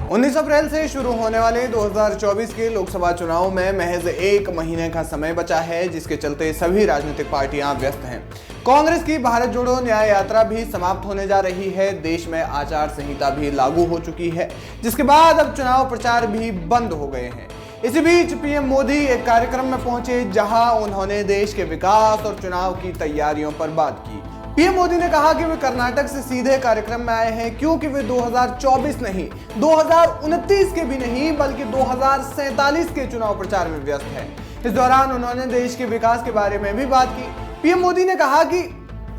19 अप्रैल से शुरू होने वाले 2024 के लोकसभा चुनाव में महज 1 महीने का समय बचा है, जिसके चलते सभी राजनीतिक पार्टियां व्यस्त हैं। कांग्रेस की भारत जोड़ो न्याय यात्रा भी समाप्त होने जा रही है। देश में आचार संहिता भी लागू हो चुकी है, जिसके बाद अब चुनाव प्रचार भी बंद हो गए हैं। इसी बीच पीएम मोदी एक कार्यक्रम में पहुंचे, जहां उन्होंने देश के विकास और चुनाव की तैयारियों पर बात की। पीएम मोदी ने कहा कि वे कर्नाटक से सीधे कार्यक्रम में आए हैं, क्योंकि वे 2024 नहीं, 2029 के भी नहीं, बल्कि 2047 के चुनाव प्रचार में व्यस्त हैं। इस दौरान उन्होंने देश के विकास के बारे में भी बात की। पीएम मोदी ने कहा कि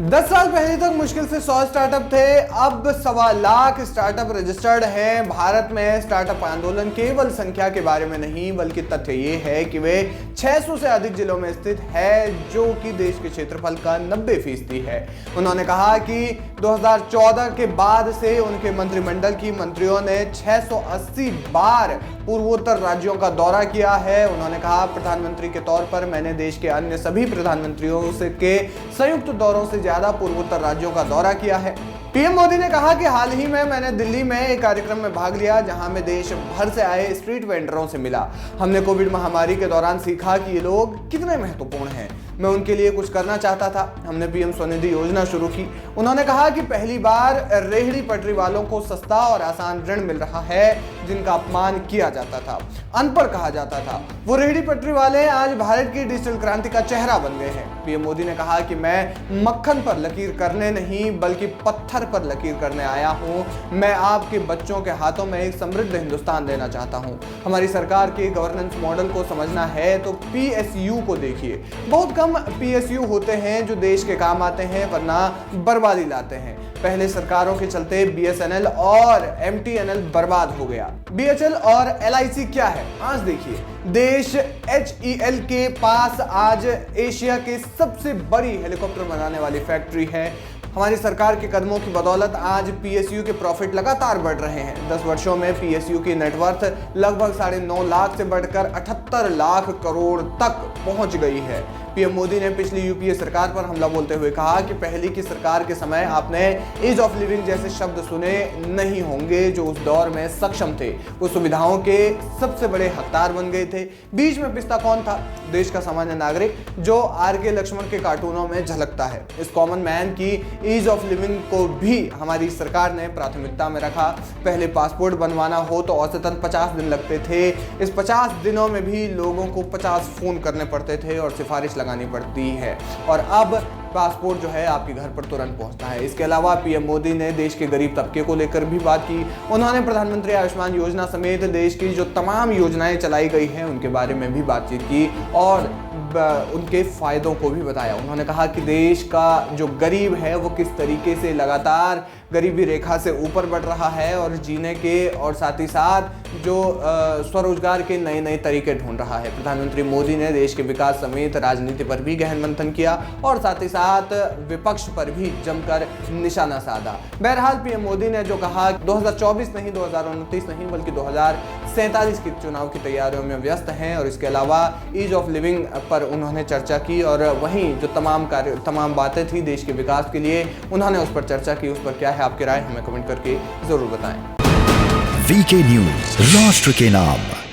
10 साल पहले तक मुश्किल से 100 स्टार्टअप थे, अब 1.25 लाख स्टार्टअप रजिस्टर्ड हैं। भारत में स्टार्टअप आंदोलन केवल संख्या के बारे में नहीं, बल्कि तथ्य ये है कि वे 600 से अधिक जिलों में स्थित है, जो कि देश के क्षेत्रफल का 90% है। उन्होंने कहा कि 2014 के बाद से उनके मंत्रिमंडल की मंत्रियों ने 680 बार पूर्वोत्तर राज्यों का दौरा किया है। उन्होंने कहा, प्रधानमंत्री के तौर पर मैंने देश के अन्य सभी प्रधानमंत्रियों के संयुक्त दौरों से ज्यादा पूर्वोत्तर राज्यों का दौरा किया है। पीएम मोदी ने कहा कि हाल ही में मैंने दिल्ली में एक कार्यक्रम में भाग लिया, जहां मैं देश भर से आए स्ट्रीट वेंडरों से मिला। हमने कोविड महामारी के दौरान सीखा कि ये लोग कितने महत्वपूर्ण हैं। मैं उनके लिए कुछ करना चाहता था। हमने पीएम स्वनिधि योजना शुरू की। उन्होंने कहा कि पहली बार रेहड़ी पटरी वालों को सस्ता और आसान ऋण मिल रहा है, जिनका अपमान किया जाता था, अनपढ़ कहा जाता था। वो रेहड़ी पटरी वाले आज भारत की डिजिटल क्रांति का चेहरा बन गए हैं। पीएम मोदी ने कहा कि मैं मक्खन पर लकीर करने नहीं, बल्कि पत्थर पर लकीर करने आया हूं। मैं आपके बच्चों के हाथों में एक समृद्ध हिंदुस्तान देना चाहता हूं। हमारी सरकार के गवर्नेंस मॉडल को समझना है तो पीएसयू को देखिए। बहुत कम पीएसयू होते हैं जो देश के काम आते हैं, वरना बर्बादी लाते हैं। पहले सरकारों के चलते बीएसएनएल और एमटीएनएल बर्बाद हो गया। बीएचएल और एलआईसी क्या है, आज देखिए। देश एचईएल के पास आज एशिया की सबसे बड़ी हेलीकॉप्टर बनाने वाली फैक्ट्री है। हमारी सरकार के कदमों की बदौलत आज पीएसयू के प्रॉफिट लगातार बढ़ रहे हैं। 10 वर्षों में पीएसयू की नेटवर्थ लगभग 9.5 लाख से बढ़कर 78 लाख करोड़ तक पहुंच गई है। पीएम मोदी ने पिछली यूपीए सरकार पर हमला बोलते हुए कहा कि पहले की सरकार के समय आपने ईज ऑफ लिविंग जैसे शब्द सुने नहीं होंगे, जो उस दौर में सक्षम थे। वो सुविधाओं के सबसे बड़े हकदार बन गए थे। बीच में पिसता कौन था? देश का सामान्य नागरिक, जो आर.के. लक्ष्मण के कार्टूनों में झलकता है। इस कॉमन मैन की ईज ऑफ लिविंग को भी हमारी सरकार ने प्राथमिकता में रखा। पहले पासपोर्ट बनवाना हो तो औसतन 50 दिन लगते थे। इस 50 दिनों में भी लोगों को 50 फोन करने पड़ते थे और सिफारिश लगानी पड़ती है, और अब पासपोर्ट जो है आपके घर पर तुरंत पहुंचता है। इसके अलावा पीएम मोदी ने देश के गरीब तबके को लेकर भी बात की। उन्होंने प्रधानमंत्री आयुष्मान योजना समेत देश की जो तमाम योजनाएं चलाई गई हैं उनके बारे में भी बातचीत की और उनके फायदों को भी बताया। उन्होंने कहा कि देश का जो गरीब है वो किस तरीके से लगातार गरीबी रेखा से ऊपर बढ़ रहा है और जीने के और साथ ही साथ जो स्वरोजगार के नए नए तरीके ढूंढ रहा है। प्रधानमंत्री मोदी ने देश के विकास समेत राजनीति पर भी गहन मंथन किया और साथ ही साथ विपक्ष पर भी जमकर निशाना साधा। बहरहाल पीएम मोदी ने जो कहा, 2024 नहीं, 2029 नहीं, बल्कि 2047 के चुनाव की तैयारियों में व्यस्त हैं, और इसके अलावा ईज ऑफ लिविंग पर उन्होंने चर्चा की और वहीं जो तमाम बातें थी देश के विकास के लिए, उन्होंने उस पर चर्चा की। उस पर क्या है आपकी राय, हमें कमेंट करके जरूर बताएं। वीके न्यूज, राष्ट्र के नाम।